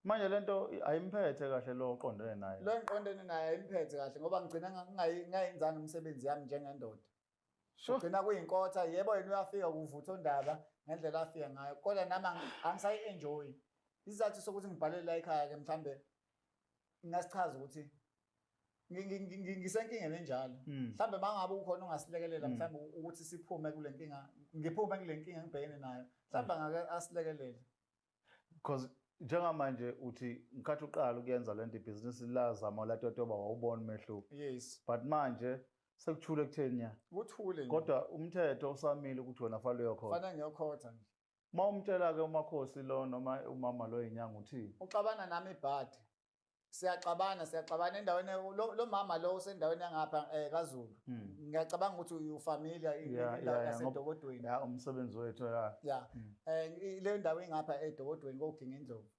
Manje lento ayimphethe kahle lo oqondene naye. Lo ngiqondene naye imphethe kahle ngoba ngigcina ngayenzanga umsebenzi yami njengendoda. Ugcina kuyinkotha yebo yena uyafika kuvutha ondaba ngendlela afika ngayo kodwa nami angisayi-enjoy. Isizathu sokuthi ngibhalele la ekhaya ke mhlambe ngingasichaza ukuthi ngisenkingeni enjalo. Mhlambe mangabe ukhona ongasilekelela mhlambe ukuthi siphume kule nkinga, ngiphume kule nkinga ngibhekene nayo. Mhlambe angake asilekelele. Because njengamanje uthi ngikhathi uqala ukuyenza lento ibhizinisi lazama latotoba wawubona umehluko. Yes. But manje sekuthule kutheni ya? Kuthule nje. Kodwa umthetho usamile ukuthi wena fanele uyokhotha. Fanele ngiyokhotha nje. Mawumtshela ke umakhosi lo noma umama lo inyanga uthini? Uxabana nami ibhadi. Siyaxabana endaweni lo mama lo usendaweni yangapha kaZulu. Ngiyacabanga ukuthi uyufamilia indawo yaseDokodweni. Ya umsebenzi wethu ya. Ya. Le ndawo ingapha eDokodweni koGinga Indlovu.